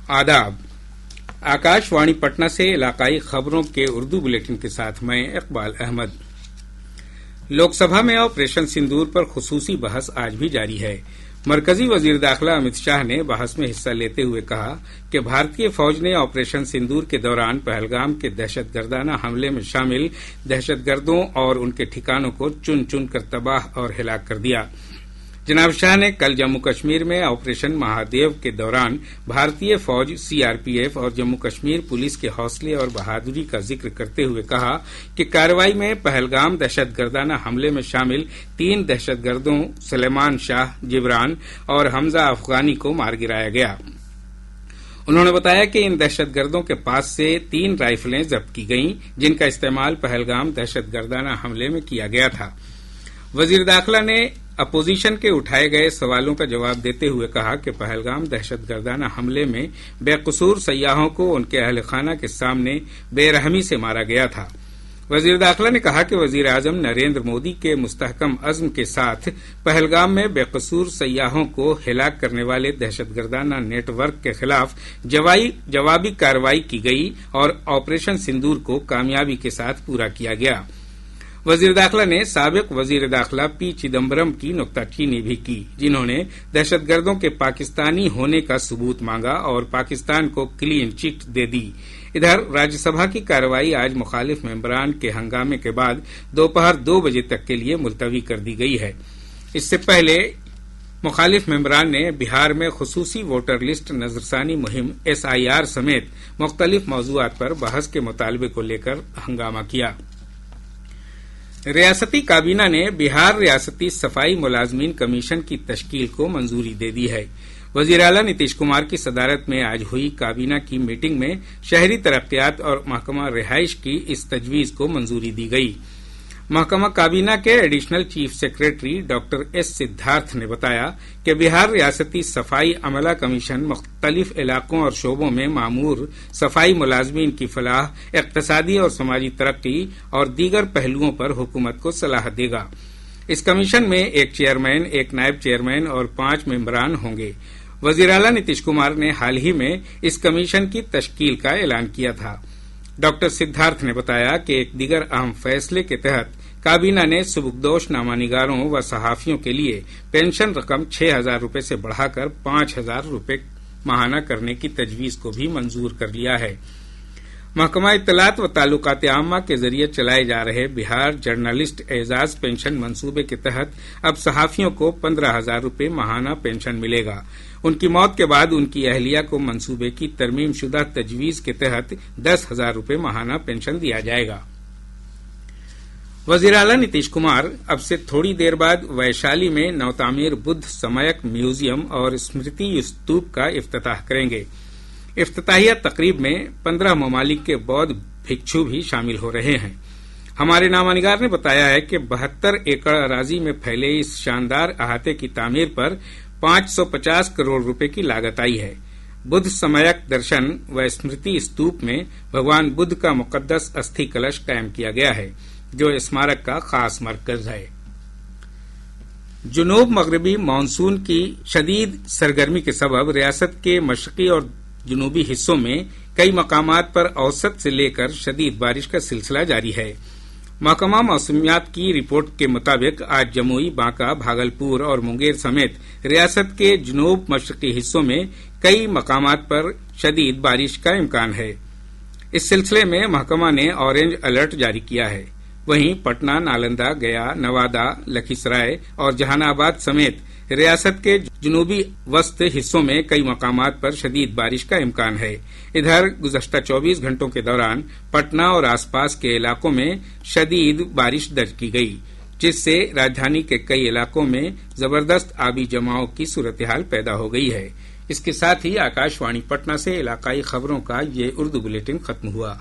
आदाब। आकाशवाणी पटना से इलाकाई खबरों के उर्दू बुलेटिन के साथ मैं इकबाल अहमद। लोकसभा में ऑपरेशन सिंदूर पर खुसूसी बहस आज भी जारी है। मरकजी वजीर दाखिला अमित शाह ने बहस में हिस्सा लेते हुए कहा कि भारतीय फौज ने ऑपरेशन सिंदूर के दौरान पहलगाम के दहशतगर्दाना हमले में शामिल दहशतगर्दों और उनके ठिकानों को चुन चुन कर तबाह और हिलाक कर दिया। जनाब शाह ने कल जम्मू कश्मीर में ऑपरेशन महादेव के दौरान भारतीय फौज, सीआरपीएफ और जम्मू कश्मीर पुलिस के हौसले और बहादुरी का जिक्र करते हुए कहा कि कार्रवाई में पहलगाम दहशतगर्दाना हमले में शामिल 3 दहशतगर्दों सुलेमान शाह, जिब्रान और हमजा अफगानी को मार गिराया गया। उन्होंने बताया कि इन दहशतगर्दों के पास से 3 राइफलें जब्त की गईं, जिनका इस्तेमाल पहलगाम दहशतगर्दाना हमले में किया गया था। वजीर दाखिला ने अपोजिशन के उठाए गए सवालों का जवाब देते हुए कहा कि पहलगाम दहशतगर्दाना हमले में बेकसूर सयाहों को उनके अहल खाना के सामने बेरहमी से मारा गया था। वजीर दाखिला ने कहा कि वजीर आजम नरेंद्र मोदी के मुस्तहकम अज़्म के साथ पहलगाम में बेकसूर सयाहों को हिलाक करने वाले दहशतगर्दाना नेटवर्क के खिलाफ जवाबी कार्रवाई की गई और ऑपरेशन सिंदूर को कामयाबी के साथ पूरा किया गया। वजीर दाखिला ने साबिक वजीर दाखिला पी चिदम्बरम की नुक्ताचीनी भी की, जिन्होंने दहशतगर्दों के पाकिस्तानी होने का सबूत मांगा और पाकिस्तान को क्लीन चिट दे दी। इधर राज्यसभा की कार्रवाई आज मुखालिफ मेंबरान के हंगामे के बाद दोपहर 2 बजे तक के लिए मुलतवी कर दी गई है। इससे पहले मुखालिफ मेंबरान ने बिहार में खुसूसी वोटर लिस्ट नजरसानी मुहिम SIR समेत मुख्तलिफ मौज़ूआत पर बहस के मुतालबे को लेकर हंगामा किया। रियासती काबीना ने बिहार रियासती सफाई मुलाजमीन कमीशन की तश्कील को मंजूरी दे दी है। वजीर आला नीतीश कुमार की सदारत में आज हुई काबीना की मीटिंग में शहरी तरक्कियात और महकमा रिहाइश की इस तजवीज को मंजूरी दी गई। महकमा काबीना के additional chief secretary doctor S Siddharth ने बताया कि बिहार रियासती सफाई अमला कमीशन मुख्तलिफ इलाकों और शोबों में मामूर सफाई मुलाजमीन की फलाह, इक्तिसादी और समाजी तरक्की और दीगर पहलुओं पर हुकूमत को सलाह देगा। इस कमीशन में 1 चेयरमैन, 1 नायब चेयरमैन और 5 मेंबरान होंगे। वजीर आला नीतीश कुमार ने हाल ही में इस कमीशन की तश्कील का ऐलान किया था। डॉक्टर सिद्धार्थ ने बताया कि एक दीगर अहम फैसले के तहत काबीना ने सुबुकदोश नामानिगारों व सहाफियों के लिए पेंशन रकम 6,000 रुपये से बढ़ाकर 5,000 रुपये माहाना करने की तजवीज को भी मंजूर कर लिया है। महकमा इत्तलात व ताल्लुकात आम्मा के जरिए चलाए जा रहे बिहार जर्नलिस्ट एजाज पेंशन मंसूबे के तहत अब सहाफियों को 15,000 रुपये माहाना पेंशन मिलेगा। उनकी मौत के बाद उनकी अहलिया को मंसूबे की तरमीम शुदा तजवीज के तहत 10,000 रुपये माहाना पेंशन दिया जाएगा। वजीर आला नीतीश कुमार अब से थोड़ी देर बाद वैशाली में नवतामीर बुद्ध समयक म्यूजियम और स्मृति स्तूप का इफ्तिताह करेंगे। इफ्तिताहिया तकरीब में 15 ममालिक के बौद्ध भिक्षु भी शामिल हो रहे हैं। हमारे नामानिगार ने बताया है कि 72 एकड़ अराजी में फैले इस शानदार अहाते की तामीर पर 550 करोड़ रुपए की लागत आई है। बुद्ध समयक दर्शन व स्मृति स्तूप में भगवान बुद्ध का मुकद्दस अस्थि कलश कायम किया गया है, जो स्मारक का खास मरकज है। जुनूब मगरबी मानसून की शदीद सरगर्मी के सबब रियासत के मशरकी और जुनूबी हिस्सों में कई मकामात पर औसत से लेकर शदीद बारिश का सिलसिला जारी है। महकमा मौसमियात की रिपोर्ट के मुताबिक आज जमुई, बांका, भागलपुर और मुंगेर समेत रियासत के जुनूब मशरकी हिस्सों में कई मकामात पर शदीद बारिश का इम्कान है। इस सिलसिले में महकमा ने ऑरेंज अलर्ट जारी किया है। वहीं पटना, नालंदा, गया, नवादा, लखीसराय और जहानाबाद समेत रियासत के जुनूबी वस्त हिस्सों में कई मकामात पर शदीद बारिश का इम्कान है। इधर गुज़श्ता 24 घंटों के दौरान पटना और आसपास के इलाकों में शदीद बारिश दर्ज की गई, जिससे राजधानी के कई इलाकों में जबरदस्त आबी जमाव की सूरत-ए-हाल पैदा हो गई है। इसके साथ ही आकाशवाणी पटना से इलाकाई खबरों का ये उर्दू बुलेटिन खत्म हुआ।